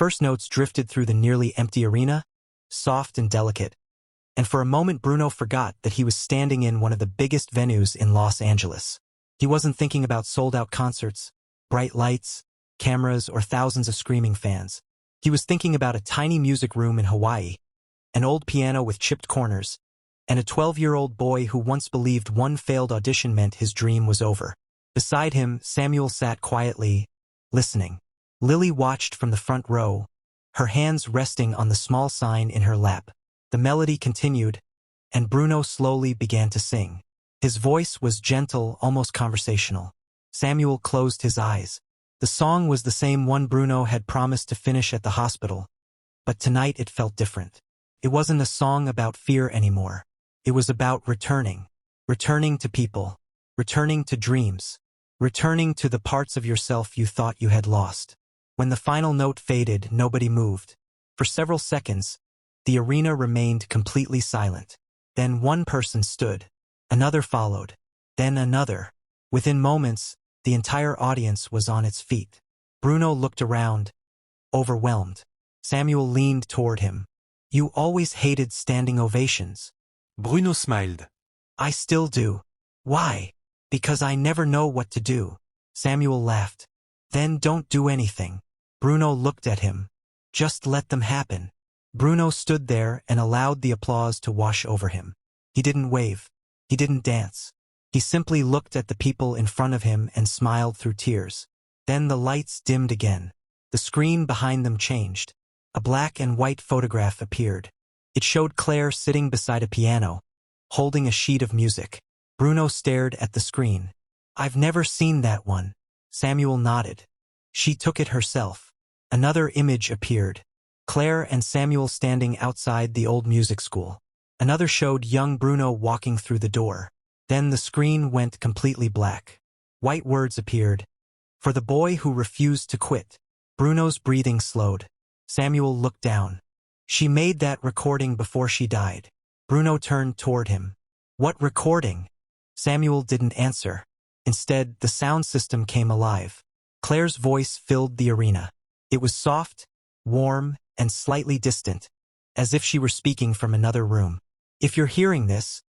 first notes drifted through the nearly empty arena, soft and delicate, and for a moment Bruno forgot that he was standing in one of the biggest venues in Los Angeles. He wasn't thinking about sold-out concerts, bright lights, cameras, or thousands of screaming fans. He was thinking about a tiny music room in Hawaii, an old piano with chipped corners, and a 12-year-old boy who once believed one failed audition meant his dream was over. Beside him, Samuel sat quietly, listening. Lily watched from the front row, her hands resting on the small sign in her lap. The melody continued, and Bruno slowly began to sing. His voice was gentle, almost conversational. Samuel closed his eyes. The song was the same one Bruno had promised to finish at the hospital, but tonight it felt different. It wasn't a song about fear anymore. It was about returning. Returning to people. Returning to dreams. Returning to the parts of yourself you thought you had lost. When the final note faded, nobody moved. For several seconds, the arena remained completely silent. Then one person stood. Another followed. Then another. Within moments, the entire audience was on its feet. Bruno looked around, overwhelmed. Samuel leaned toward him. "You always hated standing ovations." Bruno smiled. "I still do." "Why?" "Because I never know what to do." Samuel laughed. "Then don't do anything." Bruno looked at him. "Just let them happen." Bruno stood there and allowed the applause to wash over him. He didn't wave. He didn't dance. He simply looked at the people in front of him and smiled through tears. Then the lights dimmed again. The screen behind them changed. A black and white photograph appeared. It showed Claire sitting beside a piano, holding a sheet of music. Bruno stared at the screen. "I've never seen that one." Samuel nodded. "She took it herself." Another image appeared. Claire and Samuel standing outside the old music school. Another showed young Bruno walking through the door. Then the screen went completely black. White words appeared. "For the boy who refused to quit." Bruno's breathing slowed. Samuel looked down. "She made that recording before she died." Bruno turned toward him. "What recording?" Samuel didn't answer. Instead, the sound system came alive. Claire's voice filled the arena. It was soft, warm, and slightly distant, as if she were speaking from another room. "If you're hearing this,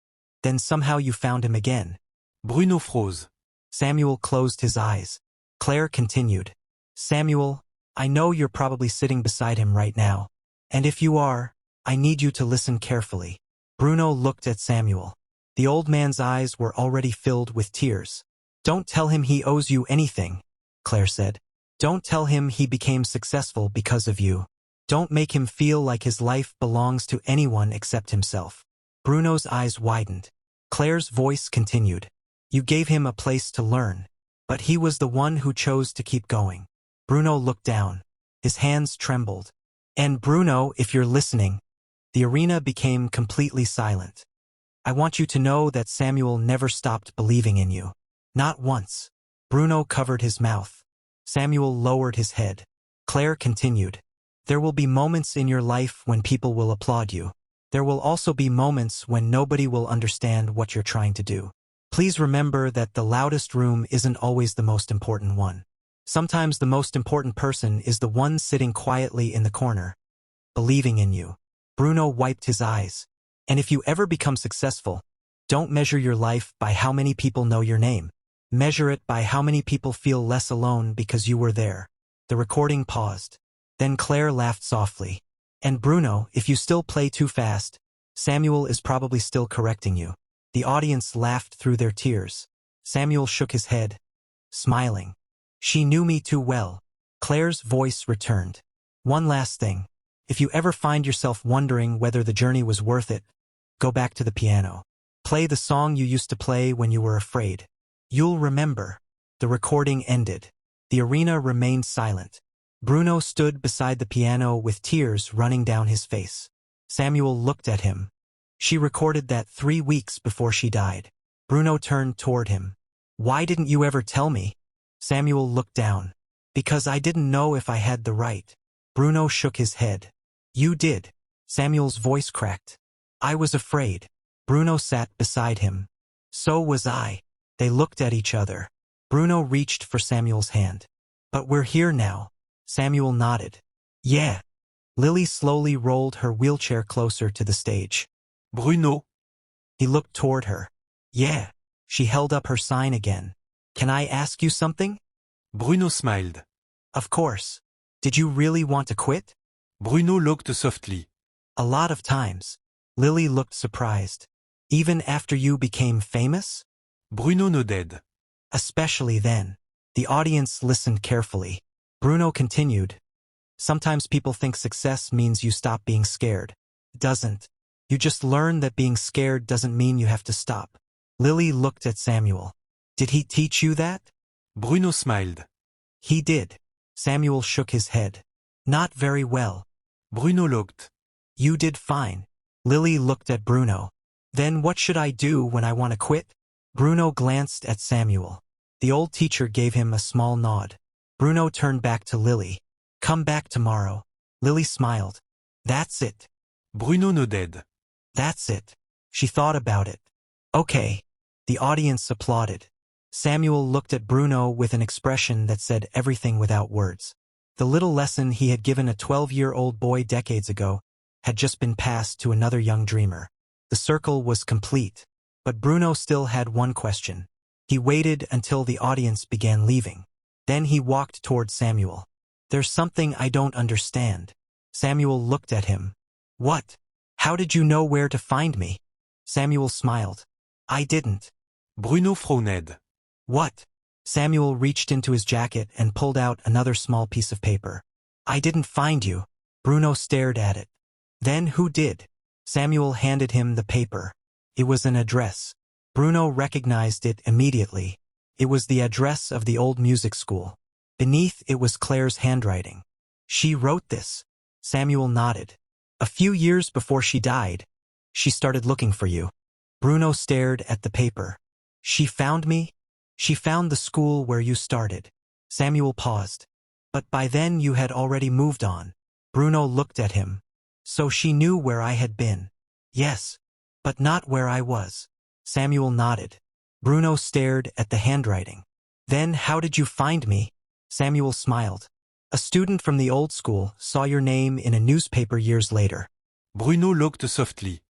then somehow you found him again." Bruno froze. Samuel closed his eyes. Claire continued. "Samuel, I know you're probably sitting beside him right now. And if you are, I need you to listen carefully." Bruno looked at Samuel. The old man's eyes were already filled with tears. "Don't tell him he owes you anything," Claire said. "Don't tell him he became successful because of you. Don't make him feel like his life belongs to anyone except himself." Bruno's eyes widened. Claire's voice continued. "You gave him a place to learn, but he was the one who chose to keep going." Bruno looked down. His hands trembled. "And Bruno, if you're listening." The arena became completely silent. "I want you to know that Samuel never stopped believing in you. Not once." Bruno covered his mouth. Samuel lowered his head. Claire continued. "There will be moments in your life when people will applaud you. There will also be moments when nobody will understand what you're trying to do. Please remember that the loudest room isn't always the most important one. Sometimes the most important person is the one sitting quietly in the corner, believing in you." Bruno wiped his eyes. "And if you ever become successful, don't measure your life by how many people know your name. Measure it by how many people feel less alone because you were there." The recording paused. Then Claire laughed softly. "And Bruno, if you still play too fast, Samuel is probably still correcting you." The audience laughed through their tears. Samuel shook his head, smiling. "She knew me too well." Claire's voice returned. "One last thing. If you ever find yourself wondering whether the journey was worth it, go back to the piano. Play the song you used to play when you were afraid. You'll remember." The recording ended. The arena remained silent. Bruno stood beside the piano with tears running down his face. Samuel looked at him. "She recorded that 3 weeks before she died." Bruno turned toward him. "Why didn't you ever tell me?" Samuel looked down. "Because I didn't know if I had the right." Bruno shook his head. "You did." Samuel's voice cracked. "I was afraid." Bruno sat beside him. "So was I." They looked at each other. Bruno reached for Samuel's hand. "But we're here now." Samuel nodded. Yeah. Lily slowly rolled her wheelchair closer to the stage. Bruno. He looked toward her. Yeah. She held up her sign again. Can I ask you something? Bruno smiled. Of course. Did you really want to quit? Bruno looked softly. A lot of times. Lily looked surprised. Even after you became famous? Bruno nodded. Especially then. The audience listened carefully. Bruno continued. Sometimes people think success means you stop being scared. It doesn't. You just learn that being scared doesn't mean you have to stop. Lily looked at Samuel. Did he teach you that? Bruno smiled. He did. Samuel shook his head. Not very well. Bruno looked. You did fine. Lily looked at Bruno. Then what should I do when I want to quit? Bruno glanced at Samuel. The old teacher gave him a small nod. Bruno turned back to Lily. Come back tomorrow. Lily smiled. That's it. Bruno nodded. That's it. She thought about it. Okay. The audience applauded. Samuel looked at Bruno with an expression that said everything without words. The little lesson he had given a 12-year-old boy decades ago had just been passed to another young dreamer. The circle was complete. But Bruno still had one question. He waited until the audience began leaving. Then he walked toward Samuel. There's something I don't understand. Samuel looked at him. What? How did you know where to find me? Samuel smiled. I didn't. Bruno frowned. What? Samuel reached into his jacket and pulled out another small piece of paper. I didn't find you. Bruno stared at it. Then who did? Samuel handed him the paper. It was an address. Bruno recognized it immediately. It was the address of the old music school. Beneath it was Claire's handwriting. She wrote this. Samuel nodded. A few years before she died, she started looking for you. Bruno stared at the paper. She found me? She found the school where you started. Samuel paused. But by then you had already moved on. Bruno looked at him. So she knew where I had been. Yes, but not where I was. Samuel nodded. Bruno stared at the handwriting. Then how did you find me? Samuel smiled. A student from the old school saw your name in a newspaper years later. Bruno looked softly.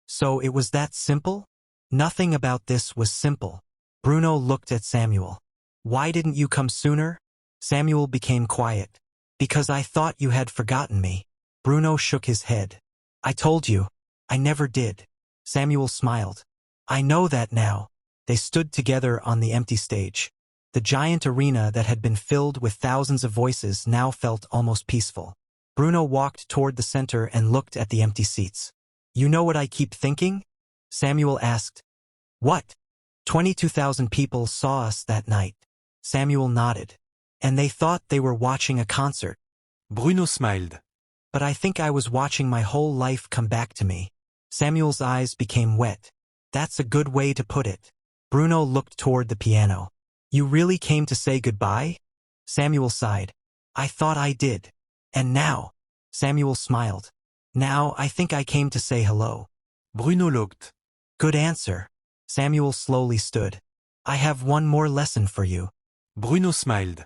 So it was that simple? Nothing about this was simple. Bruno looked at Samuel. Why didn't you come sooner? Samuel became quiet. Because I thought you had forgotten me. Bruno shook his head. I told you. I never did. Samuel smiled. I know that now. They stood together on the empty stage. The giant arena that had been filled with thousands of voices now felt almost peaceful. Bruno walked toward the center and looked at the empty seats. You know what I keep thinking? Samuel asked. What? 22,000 people saw us that night. Samuel nodded. And they thought they were watching a concert. Bruno smiled. But I think I was watching my whole life come back to me. Samuel's eyes became wet. That's a good way to put it. Bruno looked toward the piano. You really came to say goodbye? Samuel sighed. I thought I did. And now? Samuel smiled. Now I think I came to say hello. Bruno looked. Good answer. Samuel slowly stood. I have one more lesson for you. Bruno smiled.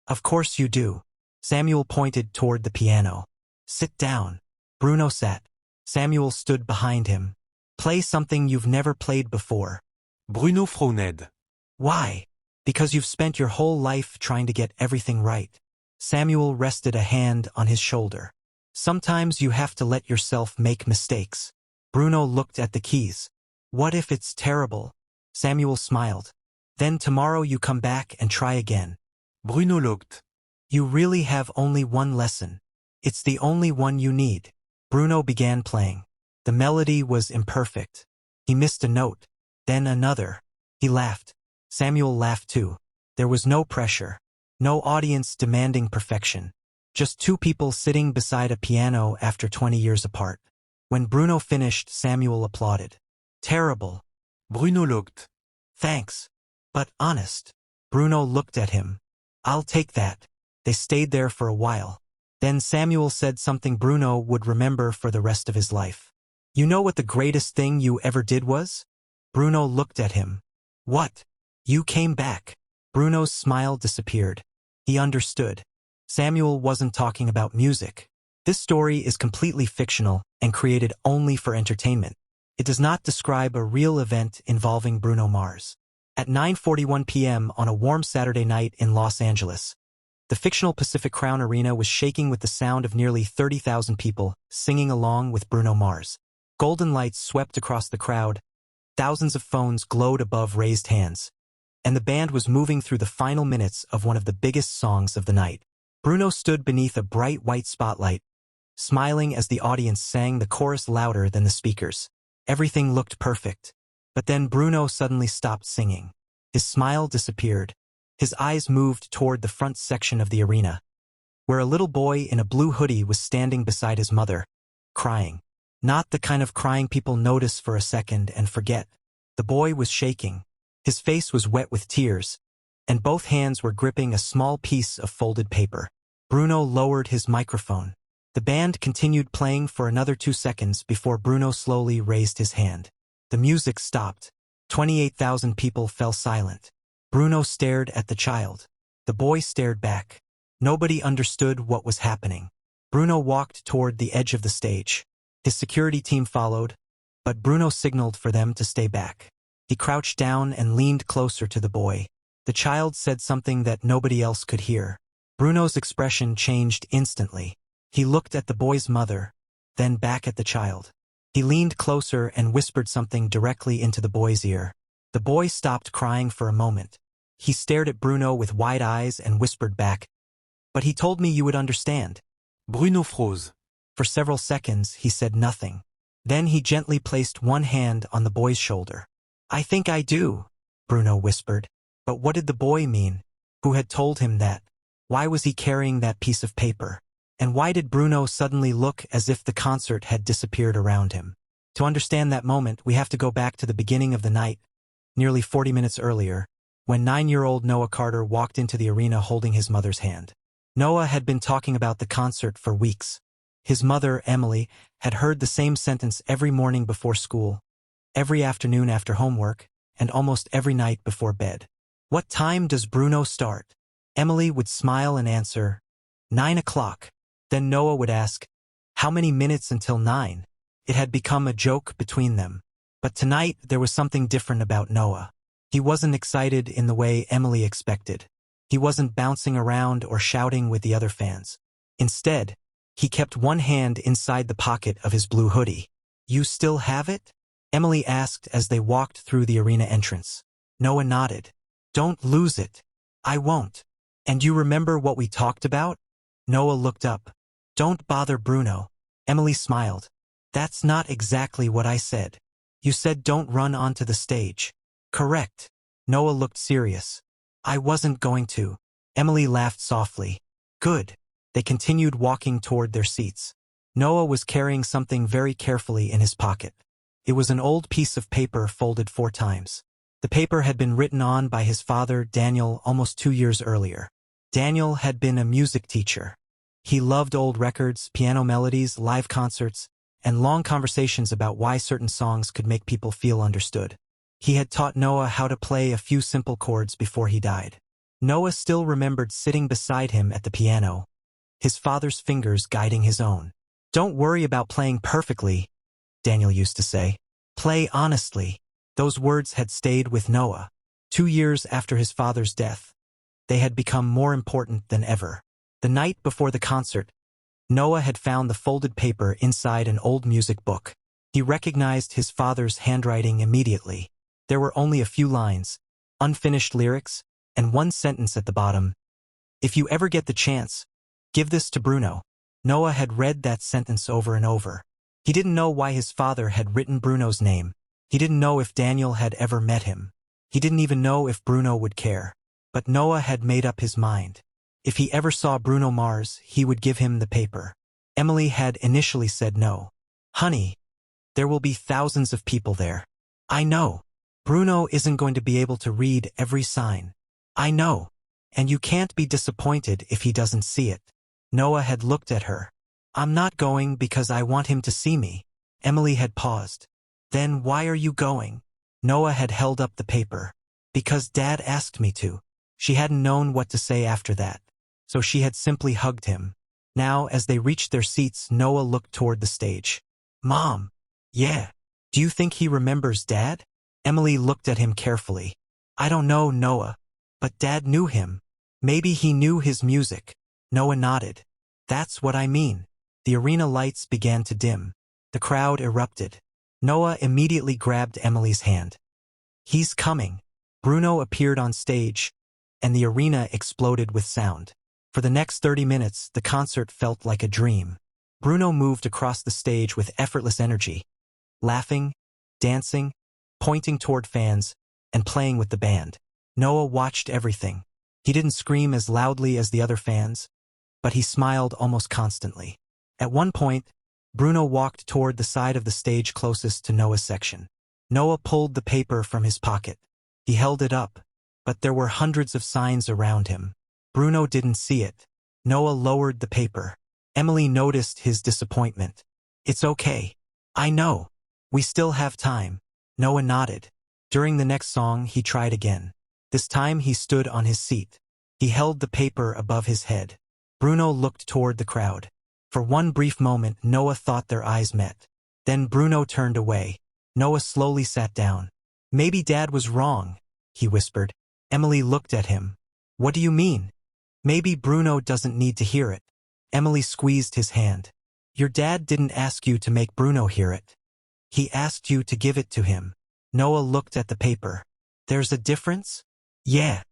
Of course you do. Samuel pointed toward the piano. Sit down. Bruno sat. Samuel stood behind him. Play something you've never played before. Bruno frowned. Why? Because you've spent your whole life trying to get everything right. Samuel rested a hand on his shoulder. Sometimes you have to let yourself make mistakes. Bruno looked at the keys. What if it's terrible? Samuel smiled. Then tomorrow you come back and try again. Bruno looked. You really have only one lesson. It's the only one you need. Bruno began playing. The melody was imperfect. He missed a note. Then another. He laughed. Samuel laughed too. There was no pressure. No audience demanding perfection. Just two people sitting beside a piano after 20 years apart. When Bruno finished, Samuel applauded. Terrible. Bruno looked. Thanks. But honest. Bruno looked at him. I'll take that. They stayed there for a while. Then Samuel said something Bruno would remember for the rest of his life. You know what the greatest thing you ever did was? Bruno looked at him. What? You came back. Bruno's smile disappeared. He understood. Samuel wasn't talking about music. This story is completely fictional and created only for entertainment. It does not describe a real event involving Bruno Mars. At 9:41 p.m. on a warm Saturday night in Los Angeles, the fictional Pacific Crown Arena was shaking with the sound of nearly 30,000 people singing along with Bruno Mars. Golden lights swept across the crowd, thousands of phones glowed above raised hands, and the band was moving through the final minutes of one of the biggest songs of the night. Bruno stood beneath a bright white spotlight, smiling as the audience sang the chorus louder than the speakers. Everything looked perfect. But then Bruno suddenly stopped singing. His smile disappeared. His eyes moved toward the front section of the arena, where a little boy in a blue hoodie was standing beside his mother, crying. Not the kind of crying people notice for a second and forget. The boy was shaking. His face was wet with tears, and both hands were gripping a small piece of folded paper. Bruno lowered his microphone. The band continued playing for another 2 seconds before Bruno slowly raised his hand. The music stopped. 28,000 people fell silent. Bruno stared at the child. The boy stared back. Nobody understood what was happening. Bruno walked toward the edge of the stage. His security team followed, but Bruno signaled for them to stay back. He crouched down and leaned closer to the boy. The child said something that nobody else could hear. Bruno's expression changed instantly. He looked at the boy's mother, then back at the child. He leaned closer and whispered something directly into the boy's ear. The boy stopped crying for a moment. He stared at Bruno with wide eyes and whispered back, "But he told me you would understand." Bruno froze. For several seconds, he said nothing. Then he gently placed one hand on the boy's shoulder. "I think I do," Bruno whispered. But what did the boy mean? Who had told him that? Why was he carrying that piece of paper? And why did Bruno suddenly look as if the concert had disappeared around him? To understand that moment, we have to go back to the beginning of the night, nearly 40 minutes earlier, when 9-year-old Noah Carter walked into the arena holding his mother's hand. Noah had been talking about the concert for weeks. His mother, Emily, had heard the same sentence every morning before school, every afternoon after homework, and almost every night before bed. "What time does Bruno start?" Emily would smile and answer, 9 o'clock. Then Noah would ask, "How many minutes until 9? It had become a joke between them. But tonight there was something different about Noah. He wasn't excited in the way Emily expected. He wasn't bouncing around or shouting with the other fans. Instead, he kept one hand inside the pocket of his blue hoodie. "You still have it?" Emily asked as they walked through the arena entrance. Noah nodded. "Don't lose it." "I won't." "And you remember what we talked about?" Noah looked up. "Don't bother Bruno." Emily smiled. "That's not exactly what I said. You said don't run onto the stage." "Correct." Noah looked serious. "I wasn't going to." Emily laughed softly. "Good." They continued walking toward their seats. Noah was carrying something very carefully in his pocket. It was an old piece of paper folded 4 times. The paper had been written on by his father, Daniel, almost 2 years earlier. Daniel had been a music teacher. He loved old records, piano melodies, live concerts, and long conversations about why certain songs could make people feel understood. He had taught Noah how to play a few simple chords before he died. Noah still remembered sitting beside him at the piano, his father's fingers guiding his own. "Don't worry about playing perfectly," Daniel used to say. "Play honestly." Those words had stayed with Noah. 2 years after his father's death, they had become more important than ever. The night before the concert, Noah had found the folded paper inside an old music book. He recognized his father's handwriting immediately. There were only a few lines, unfinished lyrics, and one sentence at the bottom. "If you ever get the chance, give this to Bruno." Noah had read that sentence over and over. He didn't know why his father had written Bruno's name. He didn't know if Daniel had ever met him. He didn't even know if Bruno would care. But Noah had made up his mind. If he ever saw Bruno Mars, he would give him the paper. Emily had initially said no. "Honey, there will be thousands of people there." "I know. Bruno isn't going to be able to read every sign." "I know. And you can't be disappointed if he doesn't see it." Noah had looked at her. "I'm not going because I want him to see me." Emily had paused. "Then why are you going?" Noah had held up the paper. "Because Dad asked me to." She hadn't known what to say after that, so she had simply hugged him. Now, as they reached their seats, Noah looked toward the stage. Mom. Yeah. Do you think he remembers Dad? Emily looked at him carefully. I don't know, Noah. But Dad knew him. Maybe he knew his music. Noah nodded. That's what I mean. The arena lights began to dim. The crowd erupted. Noah immediately grabbed Emily's hand. He's coming. Bruno appeared on stage, and the arena exploded with sound. For the next 30 minutes, the concert felt like a dream. Bruno moved across the stage with effortless energy, laughing, dancing, pointing toward fans, and playing with the band. Noah watched everything. He didn't scream as loudly as the other fans, but he smiled almost constantly. At one point, Bruno walked toward the side of the stage closest to Noah's section. Noah pulled the paper from his pocket. He held it up, but there were hundreds of signs around him. Bruno didn't see it. Noah lowered the paper. Emily noticed his disappointment. It's okay. I know. We still have time. Noah nodded. During the next song, he tried again. This time he stood on his seat. He held the paper above his head. Bruno looked toward the crowd. For one brief moment, Noah thought their eyes met. Then Bruno turned away. Noah slowly sat down. Maybe Dad was wrong, he whispered. Emily looked at him. What do you mean? Maybe Bruno doesn't need to hear it. Emily squeezed his hand. Your dad didn't ask you to make Bruno hear it. He asked you to give it to him. Noah looked at the paper. There's a difference? Yeah.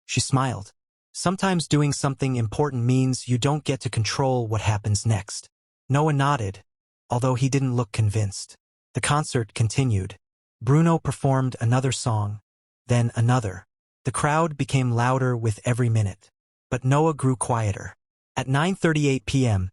She smiled. Sometimes doing something important means you don't get to control what happens next. Noah nodded, although he didn't look convinced. The concert continued. Bruno performed another song, then another. The crowd became louder with every minute. But Noah grew quieter. At 9:38 p.m.,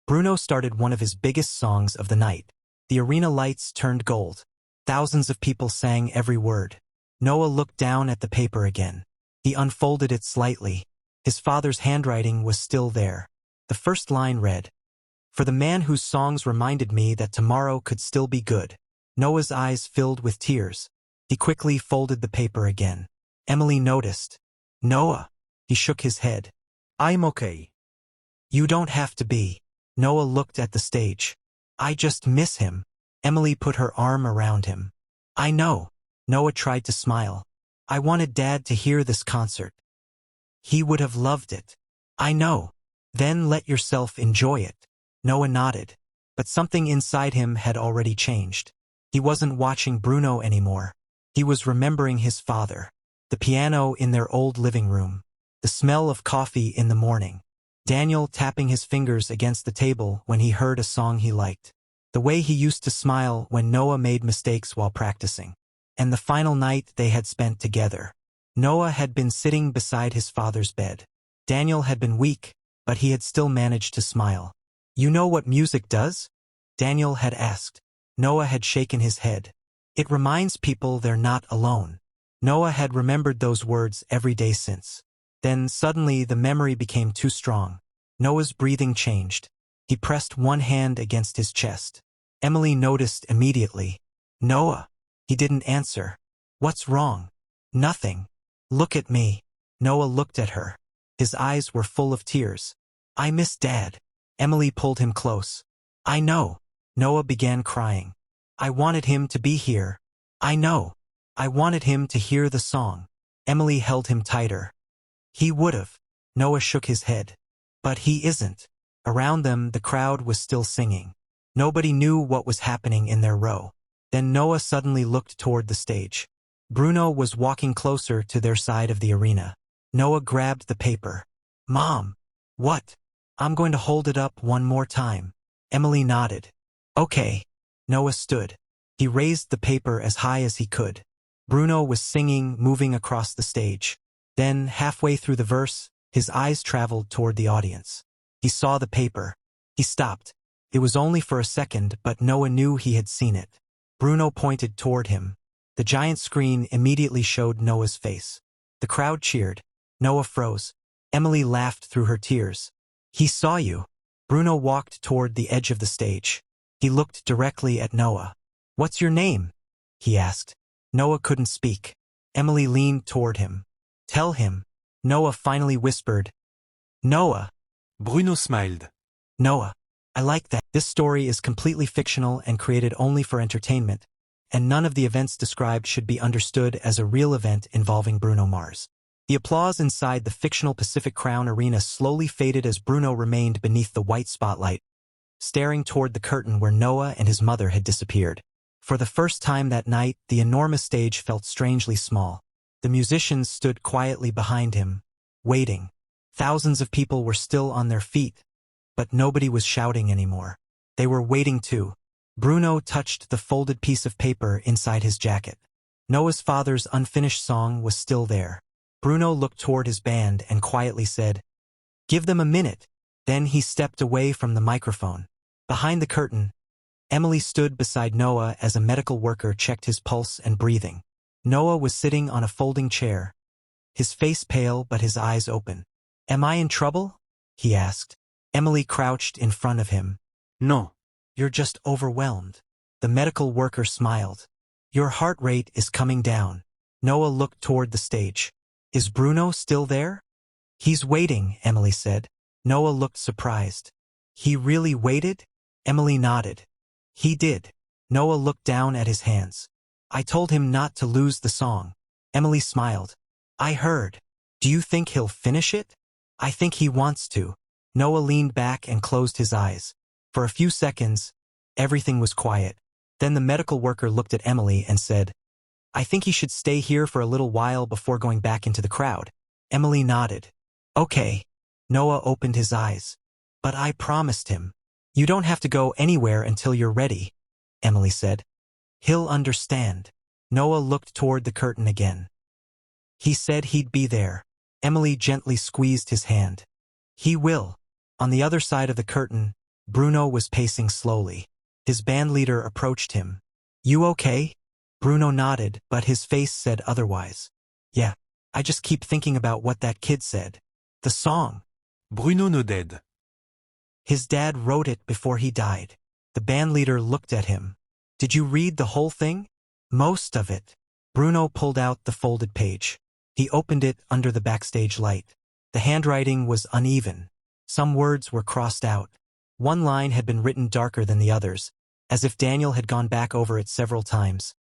Bruno started one of his biggest songs of the night. The arena lights turned gold. Thousands of people sang every word. Noah looked down at the paper again. He unfolded it slightly. His father's handwriting was still there. The first line read, "For the man whose songs reminded me that tomorrow could still be good." Noah's eyes filled with tears. He quickly folded the paper again. Emily noticed. Noah. He shook his head. I'm okay. You don't have to be. Noah looked at the stage. I just miss him. Emily put her arm around him. I know. Noah tried to smile. I wanted Dad to hear this concert. He would have loved it. I know. Then let yourself enjoy it. Noah nodded. But something inside him had already changed. He wasn't watching Bruno anymore. He was remembering his father. The piano in their old living room. The smell of coffee in the morning. Daniel tapping his fingers against the table when he heard a song he liked. The way he used to smile when Noah made mistakes while practicing. And the final night they had spent together. Noah had been sitting beside his father's bed. Daniel had been weak, but he had still managed to smile. You know what music does? Daniel had asked. Noah had shaken his head. It reminds people they're not alone. Noah had remembered those words every day since. Then suddenly the memory became too strong. Noah's breathing changed. He pressed one hand against his chest. Emily noticed immediately. Noah. He didn't answer. What's wrong? Nothing. Look at me. Noah looked at her. His eyes were full of tears. I miss Dad. Emily pulled him close. I know. Noah began crying. I wanted him to be here. I know. I wanted him to hear the song. Emily held him tighter. He would've. Noah shook his head. But he isn't. Around them, the crowd was still singing. Nobody knew what was happening in their row. Then Noah suddenly looked toward the stage. Bruno was walking closer to their side of the arena. Noah grabbed the paper. Mom. What? I'm going to hold it up one more time. Emily nodded. Okay. Noah stood. He raised the paper as high as he could. Bruno was singing, moving across the stage. Then, halfway through the verse, his eyes traveled toward the audience. He saw the paper. He stopped. It was only for a second, but Noah knew he had seen it. Bruno pointed toward him. The giant screen immediately showed Noah's face. The crowd cheered. Noah froze. Emily laughed through her tears. He saw you. Bruno walked toward the edge of the stage. He looked directly at Noah. What's your name? He asked. Noah couldn't speak. Emily leaned toward him. Tell him. Noah finally whispered. Noah. Bruno smiled. Noah, I like that. This story is completely fictional and created only for entertainment, and none of the events described should be understood as a real event involving Bruno Mars. The applause inside the fictional Pacific Crown Arena slowly faded as Bruno remained beneath the white spotlight, staring toward the curtain where Noah and his mother had disappeared. For the first time that night, the enormous stage felt strangely small. The musicians stood quietly behind him, waiting. Thousands of people were still on their feet, but nobody was shouting anymore. They were waiting too. Bruno touched the folded piece of paper inside his jacket. Noah's father's unfinished song was still there. Bruno looked toward his band and quietly said, "Give them a minute." Then he stepped away from the microphone. Behind the curtain, Emily stood beside Noah as a medical worker checked his pulse and breathing. Noah was sitting on a folding chair, his face pale but his eyes open. "Am I in trouble?" he asked. Emily crouched in front of him. Non. "You're just overwhelmed." The medical worker smiled. "Your heart rate is coming down." Noah looked toward the stage. "Is Bruno still there?" "He's waiting," Emily said. Noah looked surprised. "He really waited?" Emily nodded. "He did." Noah looked down at his hands. "I told him not to lose the song." Emily smiled. "I heard. Do you think he'll finish it?" "I think he wants to." Noah leaned back and closed his eyes. For a few seconds, everything was quiet. Then the medical worker looked at Emily and said, "I think he should stay here for a little while before going back into the crowd." Emily nodded. "Okay." Noah opened his eyes. "But I promised him." "You don't have to go anywhere until you're ready," Emily said. "He'll understand." Noah looked toward the curtain again. "He said he'd be there." Emily gently squeezed his hand. "He will." On the other side of the curtain, Bruno was pacing slowly. His bandleader approached him. "You okay?" Bruno nodded, but his face said otherwise. "Yeah, I just keep thinking about what that kid said. The song." Bruno nodded. "His dad wrote it before he died." The bandleader looked at him. "Did you read the whole thing?" "Most of it." Bruno pulled out the folded page. He opened it under the backstage light. The handwriting was uneven. Some words were crossed out. One line had been written darker than the others, as if Daniel had gone back over it several times.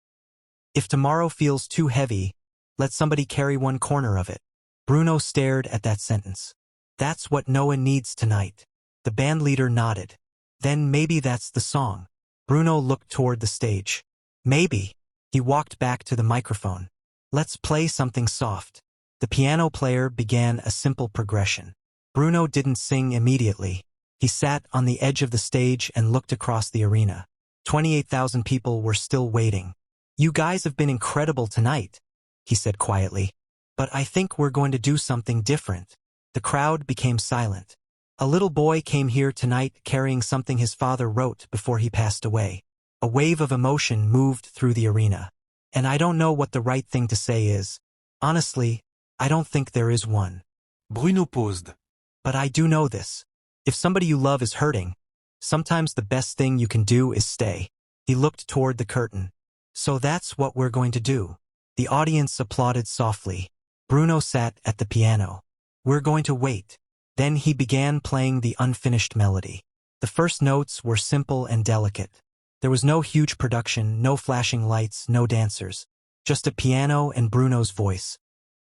"If tomorrow feels too heavy, let somebody carry one corner of it." Bruno stared at that sentence. "That's what Noah needs tonight." The bandleader nodded. "Then maybe that's the song." Bruno looked toward the stage. "Maybe." He walked back to the microphone. "Let's play something soft." The piano player began a simple progression. Bruno didn't sing immediately. He sat on the edge of the stage and looked across the arena. 28,000 people were still waiting. "You guys have been incredible tonight," he said quietly. "But I think we're going to do something different." The crowd became silent. A little boy came here tonight carrying something his father wrote before he passed away. A wave of emotion moved through the arena. "And I don't know what the right thing to say is. Honestly, I don't think there is one. Bruno paused. But I do know this. If somebody you love is hurting, sometimes the best thing you can do is stay." He looked toward the curtain. "So that's what we're going to do." The audience applauded softly. Bruno sat at the piano. "We're going to wait." Then he began playing the unfinished melody. The first notes were simple and delicate. There was no huge production, no flashing lights, no dancers. Just a piano and Bruno's voice.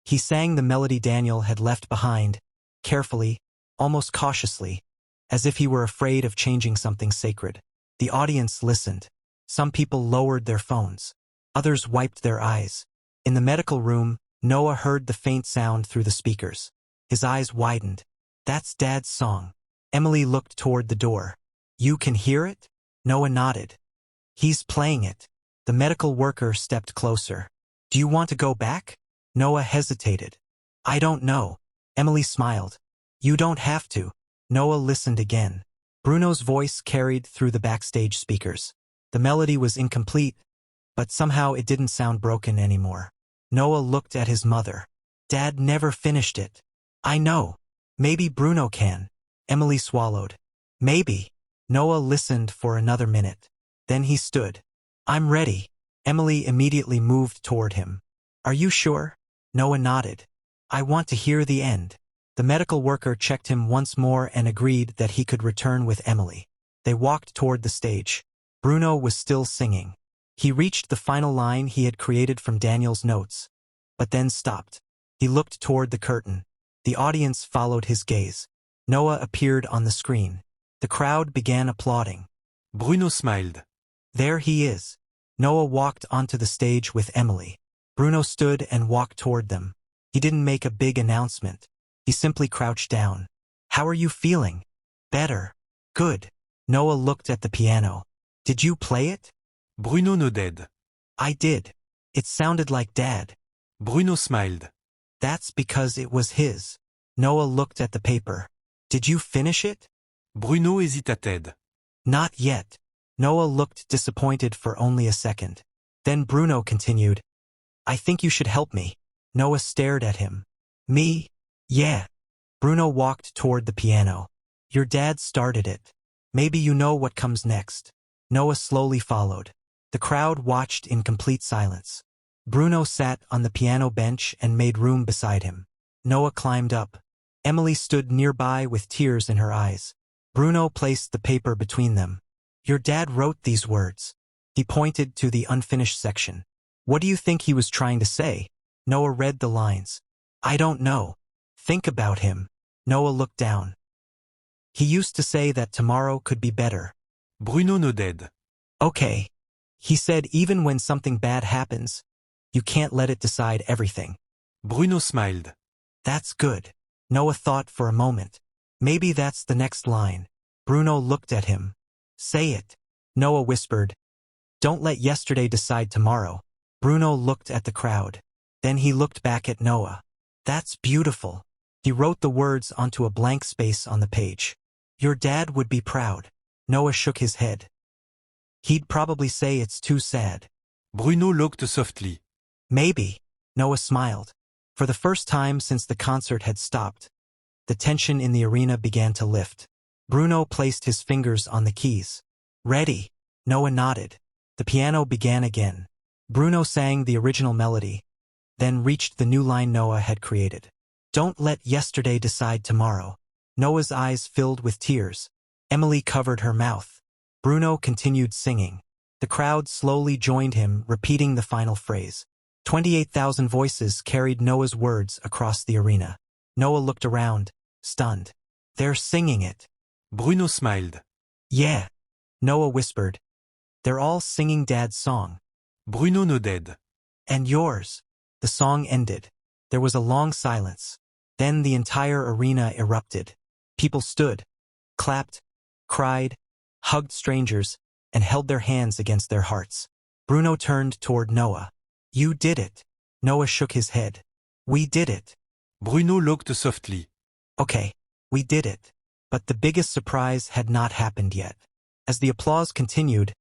He sang the melody Daniel had left behind, carefully, almost cautiously, as if he were afraid of changing something sacred. The audience listened. Some people lowered their phones. Others wiped their eyes. In the medical room, Noah heard the faint sound through the speakers. His eyes widened. "That's Dad's song." Emily looked toward the door. "You can hear it?" Noah nodded. "He's playing it." The medical worker stepped closer. "Do you want to go back?" Noah hesitated. "I don't know." Emily smiled. "You don't have to." Noah listened again. Bruno's voice carried through the backstage speakers. The melody was incomplete, but somehow it didn't sound broken anymore. Noah looked at his mother. "Dad never finished it." "I know. Maybe Bruno can." Emily swallowed. "Maybe." Noah listened for another minute. Then he stood. "I'm ready." Emily immediately moved toward him. "Are you sure?" Noah nodded. "I want to hear the end." The medical worker checked him once more and agreed that he could return with Emily. They walked toward the stage. Bruno was still singing. He reached the final line he had created from Daniel's notes, but then stopped. He looked toward the curtain. The audience followed his gaze. Noah appeared on the screen. The crowd began applauding. Bruno smiled. There he is. Noah walked onto the stage with Emily. Bruno stood and walked toward them. He didn't make a big announcement. He simply crouched down. How are you feeling? Better. Good. Noah looked at the piano. Did you play it? Bruno nodded. I did. It sounded like Dad. Bruno smiled. That's because it was his. Noah looked at the paper. Did you finish it? Bruno hésitated. Not yet. Noah looked disappointed for only a second. Then Bruno continued. I think you should help me. Noah stared at him. Me? Yeah. Bruno walked toward the piano. Your dad started it. Maybe you know what comes next. Noah slowly followed. The crowd watched in complete silence. Bruno sat on the piano bench and made room beside him. Noah climbed up. Emily stood nearby with tears in her eyes. Bruno placed the paper between them. Your dad wrote these words. He pointed to the unfinished section. What do you think he was trying to say? Noah read the lines. I don't know. Think about him. Noah looked down. He used to say that tomorrow could be better. Bruno nodded. Okay. He said even when something bad happens, you can't let it decide everything. Bruno smiled. That's good. Noah thought for a moment. Maybe that's the next line. Bruno looked at him. Say it. Noah whispered. Don't let yesterday decide tomorrow. Bruno looked at the crowd. Then he looked back at Noah. That's beautiful. He wrote the words onto a blank space on the page. Your dad would be proud. Noah shook his head. He'd probably say it's too sad. Bruno looked softly. Maybe. Noah smiled. For the first time since the concert had stopped, the tension in the arena began to lift. Bruno placed his fingers on the keys. Ready. Noah nodded. The piano began again. Bruno sang the original melody, then reached the new line Noah had created. Don't let yesterday decide tomorrow. Noah's eyes filled with tears. Emily covered her mouth. Bruno continued singing. The crowd slowly joined him, repeating the final phrase. 28,000 voices carried Noah's words across the arena. Noah looked around, stunned. They're singing it. Bruno smiled. Yeah. Noah whispered. They're all singing Dad's song. Bruno nodded. And yours. The song ended. There was a long silence. Then the entire arena erupted. People stood, clapped, cried, hugged strangers, and held their hands against their hearts. Bruno turned toward Noah. You did it. Noah shook his head. We did it. Bruno looked softly. Okay, we did it. But the biggest surprise had not happened yet. As the applause continued,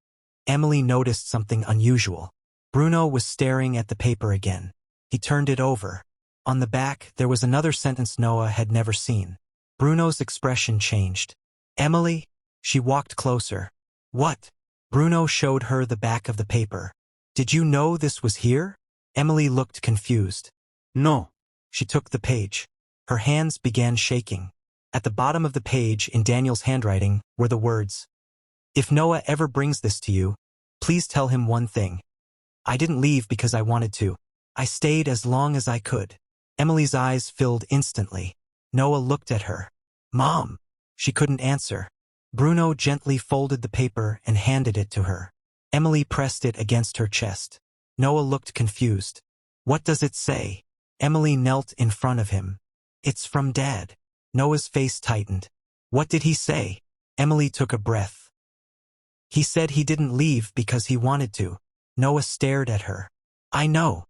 Emily noticed something unusual. Bruno was staring at the paper again. He turned it over. On the back, there was another sentence Noah had never seen. Bruno's expression changed. Emily? She walked closer. What? Bruno showed her the back of the paper. Did you know this was here? Emily looked confused. No. She took the page. Her hands began shaking. At the bottom of the page, in Daniel's handwriting, were the words, If Noah ever brings this to you, please tell him one thing. I didn't leave because I wanted to. I stayed as long as I could. Emily's eyes filled instantly. Noah looked at her. Mom! She couldn't answer. Bruno gently folded the paper and handed it to her. Emily pressed it against her chest. Noah looked confused. What does it say? Emily knelt in front of him. It's from Dad. Noah's face tightened. What did he say? Emily took a breath. He said he didn't leave because he wanted to. Noah stared at her. I know.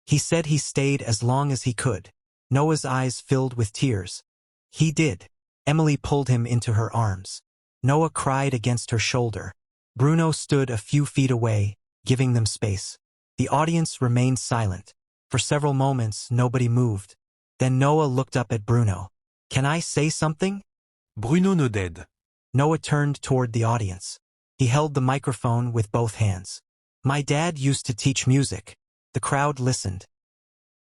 He said he stayed as long as he could. Noah's eyes filled with tears. He did. Emily pulled him into her arms. Noah cried against her shoulder. Bruno stood a few feet away, giving them space. The audience remained silent. For several moments, nobody moved. Then Noah looked up at Bruno. Can I say something? Bruno nodded. Noah turned toward the audience. He held the microphone with both hands. My dad used to teach music. The crowd listened.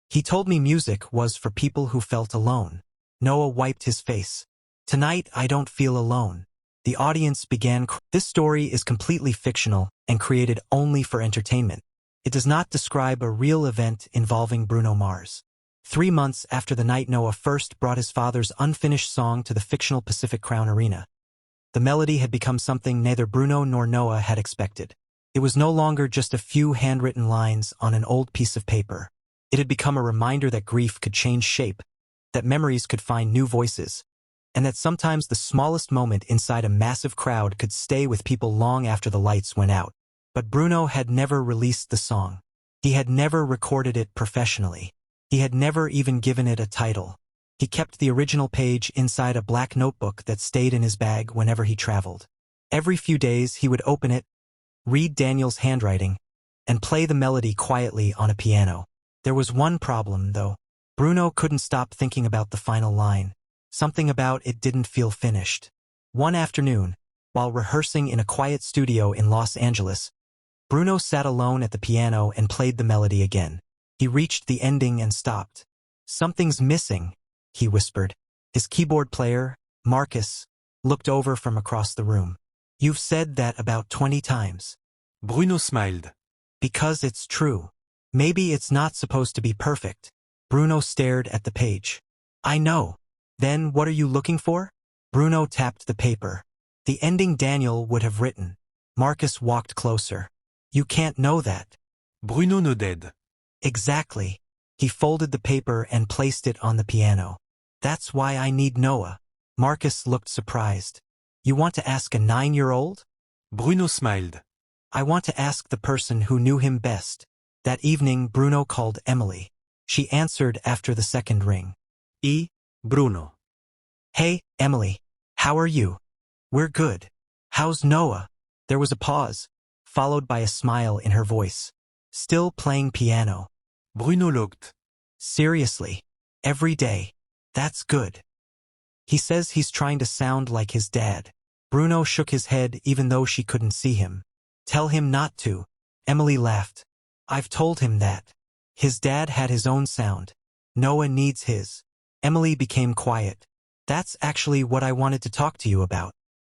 He told me music was for people who felt alone. Noah wiped his face. Tonight I don't feel alone. The audience began. This story is completely fictional and created only for entertainment. It does not describe a real event involving Bruno Mars. 3 months after the night Noah first brought his father's unfinished song to the fictional Pacific Crown Arena, the melody had become something neither Bruno nor Noah had expected. It was no longer just a few handwritten lines on an old piece of paper. It had become a reminder that grief could change shape, that memories could find new voices, and that sometimes the smallest moment inside a massive crowd could stay with people long after the lights went out. But Bruno had never released the song. He had never recorded it professionally. He had never even given it a title. He kept the original page inside a black notebook that stayed in his bag whenever he traveled. Every few days he would open it, read Daniel's handwriting, and play the melody quietly on a piano. There was one problem, though. Bruno couldn't stop thinking about the final line. Something about it didn't feel finished. One afternoon, while rehearsing in a quiet studio in Los Angeles, Bruno sat alone at the piano and played the melody again. He reached the ending and stopped. "Something's missing," he whispered. His keyboard player, Marcus, looked over from across the room. "You've said that about 20 times." Bruno smiled. "Because it's true. Maybe it's not supposed to be perfect." Bruno stared at the page. "I know. Then what are you looking for?" Bruno tapped the paper. "The ending Daniel would have written." Marcus walked closer. "You can't know that." Bruno nodded. "Exactly." He folded the paper and placed it on the piano. "That's why I need Noah." Marcus looked surprised. "You want to ask a 9-year-old?" Bruno smiled. "I want to ask the person who knew him best." That evening, Bruno called Emily. She answered after the second ring. Bruno. "Hey, Emily. How are you?" "We're good. How's Noah?" There was a pause, followed by a smile in her voice. "Still playing piano." Bruno looked. "Seriously? Every day? That's good." "He says he's trying to sound like his dad." Bruno shook his head even though she couldn't see him. "Tell him not to." Emily laughed. "I've told him that. His dad had his own sound. Noah needs his." Emily became quiet. "That's actually what I wanted to talk to you about."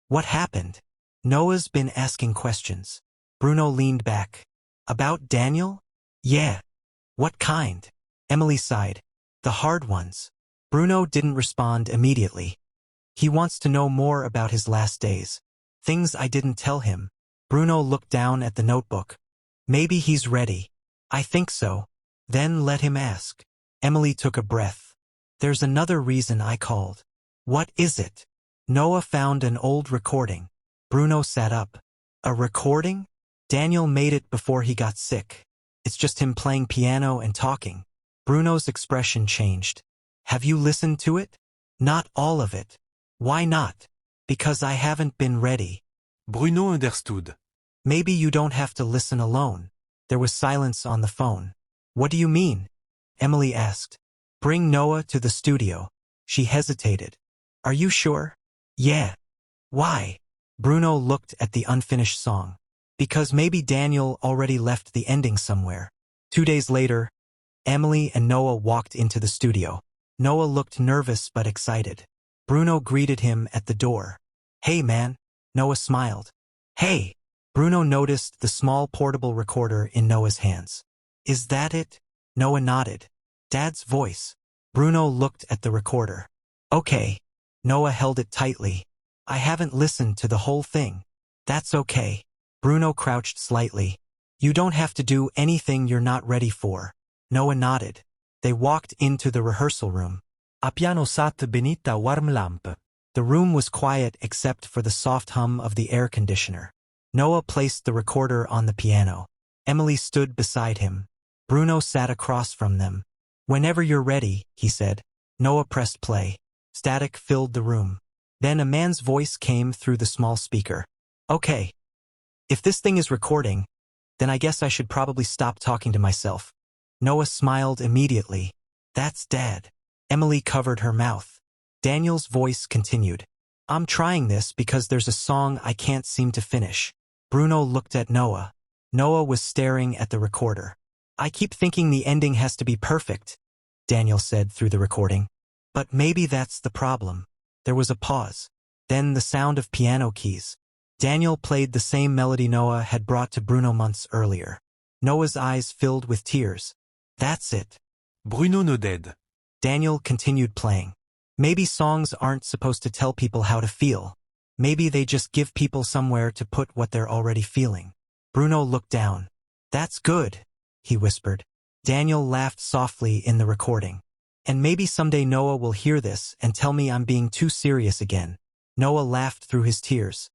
"What happened?" "Noah's been asking questions." Bruno leaned back. "About Daniel?" "Yeah." "What kind?" Emily sighed. "The hard ones." Bruno didn't respond immediately. "He wants to know more about his last days. Things I didn't tell him." Bruno looked down at the notebook. "Maybe he's ready." "I think so." "Then let him ask." Emily took a breath. "There's another reason I called." "What is it?" "Noah found an old recording." Bruno sat up. "A recording?" "Daniel made it before he got sick. It's just him playing piano and talking." Bruno's expression changed. "Have you listened to it?" "Not all of it." "Why not?" "Because I haven't been ready." Bruno understood. "Maybe you don't have to listen alone." There was silence on the phone. "What do you mean?" Emily asked. "Bring Noah to the studio." She hesitated. "Are you sure?" "Yeah." "Why?" Bruno looked at the unfinished song. "Because maybe Daniel already left the ending somewhere." 2 days later, Emily and Noah walked into the studio. Noah looked nervous but excited. Bruno greeted him at the door. "Hey, man." Noah smiled. "Hey." Bruno noticed the small portable recorder in Noah's hands. "Is that it?" Noah nodded. "Dad's voice." Bruno looked at the recorder. "Okay." Noah held it tightly. "I haven't listened to the whole thing." "That's okay." Bruno crouched slightly. "You don't have to do anything you're not ready for." Noah nodded. They walked into the rehearsal room. A piano sat beneath a warm lamp. The room was quiet except for the soft hum of the air conditioner. Noah placed the recorder on the piano. Emily stood beside him. Bruno sat across from them. "Whenever you're ready," he said. Noah pressed play. Static filled the room. Then a man's voice came through the small speaker. "Okay. If this thing is recording, then I guess I should probably stop talking to myself." Noah smiled immediately. "That's Dad." Emily covered her mouth. Daniel's voice continued. "I'm trying this because there's a song I can't seem to finish." Bruno looked at Noah. Noah was staring at the recorder. "I keep thinking the ending has to be perfect," Daniel said through the recording. But maybe that's the problem. There was a pause. Then the sound of piano keys. Daniel played the same melody Noah had brought to Bruno months earlier. Noah's eyes filled with tears. That's it. Bruno nodded. Daniel continued playing. Maybe songs aren't supposed to tell people how to feel. Maybe they just give people somewhere to put what they're already feeling. Bruno looked down. That's good, he whispered. Daniel laughed softly in the recording. And maybe someday Noah will hear this and tell me I'm being too serious again. Noah laughed through his tears.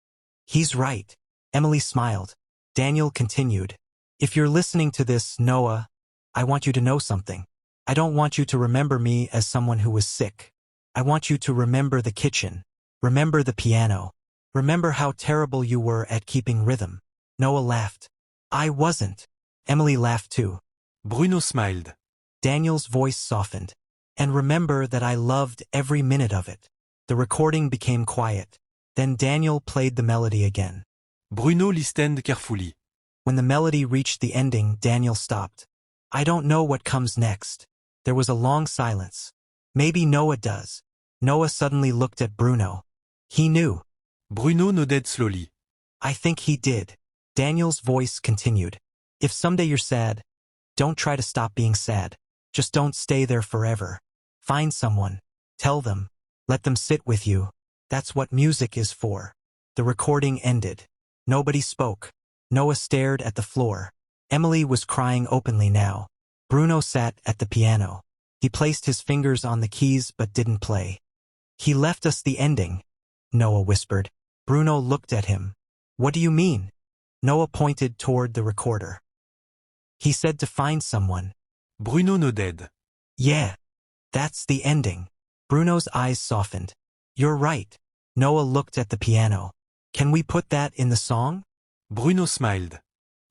He's right. Emily smiled. Daniel continued. If you're listening to this, Noah, I want you to know something. I don't want you to remember me as someone who was sick. I want you to remember the kitchen. Remember the piano. Remember how terrible you were at keeping rhythm. Noah laughed. I wasn't. Emily laughed too. Bruno smiled. Daniel's voice softened. And remember that I loved every minute of it. The recording became quiet. Then Daniel played the melody again. Bruno listened carefully. When the melody reached the ending, Daniel stopped. I don't know what comes next. There was a long silence. Maybe Noah does. Noah suddenly looked at Bruno. He knew. Bruno nodded slowly. I think he did. Daniel's voice continued. If someday you're sad, don't try to stop being sad. Just don't stay there forever. Find someone. Tell them. Let them sit with you. That's what music is for. The recording ended. Nobody spoke. Noah stared at the floor. Emily was crying openly now. Bruno sat at the piano. He placed his fingers on the keys but didn't play. He left us the ending, Noah whispered. Bruno looked at him. What do you mean? Noah pointed toward the recorder. He said to find someone. Bruno nodded. Yeah, that's the ending. Bruno's eyes softened. You're right. Noah looked at the piano. Can we put that in the song? Bruno smiled.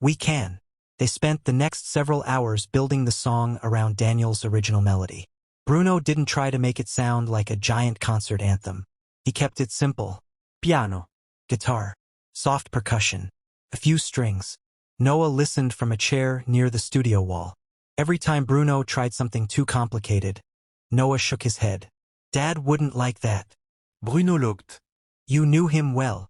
We can. They spent the next several hours building the song around Daniel's original melody. Bruno didn't try to make it sound like a giant concert anthem. He kept it simple. Piano, guitar, soft percussion, a few strings. Noah listened from a chair near the studio wall. Every time Bruno tried something too complicated, Noah shook his head. Dad wouldn't like that. Bruno looked. You knew him well.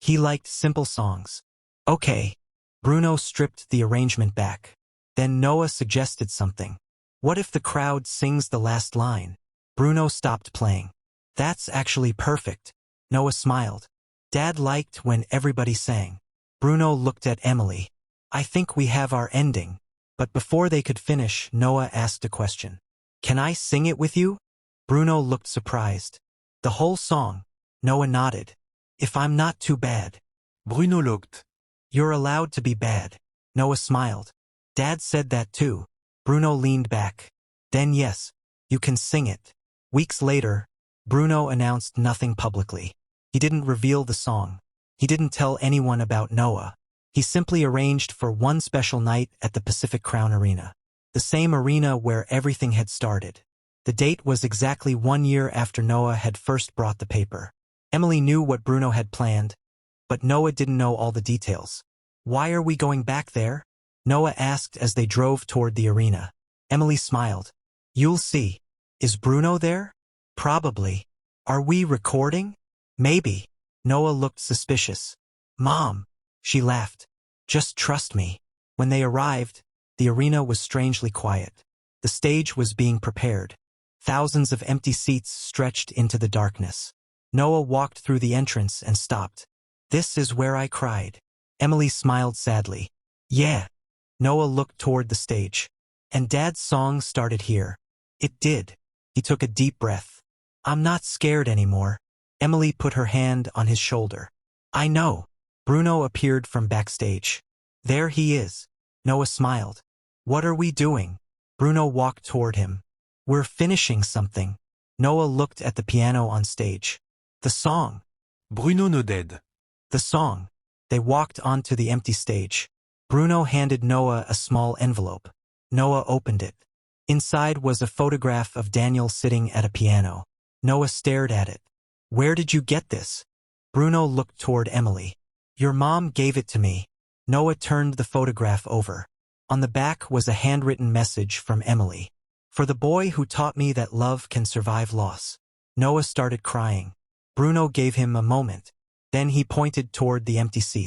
He liked simple songs. Okay. Bruno stripped the arrangement back. Then Noah suggested something. What if the crowd sings the last line? Bruno stopped playing. That's actually perfect. Noah smiled. Dad liked when everybody sang. Bruno looked at Emily. I think we have our ending. But before they could finish, Noah asked a question. Can I sing it with you? Bruno looked surprised. The whole song? Noah nodded. If I'm not too bad. Bruno looked. You're allowed to be bad. Noah smiled. Dad said that too. Bruno leaned back. Then yes, you can sing it. Weeks later, Bruno announced nothing publicly. He didn't reveal the song. He didn't tell anyone about Noah. He simply arranged for one special night at the Pacific Crown Arena. The same arena where everything had started. The date was exactly 1 year after Noah had first brought the paper. Emily knew what Bruno had planned, but Noah didn't know all the details. Why are we going back there? Noah asked as they drove toward the arena. Emily smiled. You'll see. Is Bruno there? Probably. Are we recording? Maybe. Noah looked suspicious. Mom. She laughed. Just trust me. When they arrived, the arena was strangely quiet. The stage was being prepared. Thousands of empty seats stretched into the darkness. Noah walked through the entrance and stopped. This is where I cried. Emily smiled sadly. Yeah. Noah looked toward the stage. And Dad's song started here. It did. He took a deep breath. I'm not scared anymore. Emily put her hand on his shoulder. I know. Bruno appeared from backstage. There he is. Noah smiled. What are we doing? Bruno walked toward him. We're finishing something. Noah looked at the piano on stage. The song. Bruno nodded. The song. They walked onto the empty stage. Bruno handed Noah a small envelope. Noah opened it. Inside was a photograph of Daniel sitting at a piano. Noah stared at it. Where did you get this? Bruno looked toward Emily. Your mom gave it to me. Noah turned the photograph over. On the back was a handwritten message from Emily. For the boy who taught me that love can survive loss. Noah started crying. Bruno gave him a moment. Then he pointed toward the empty seat.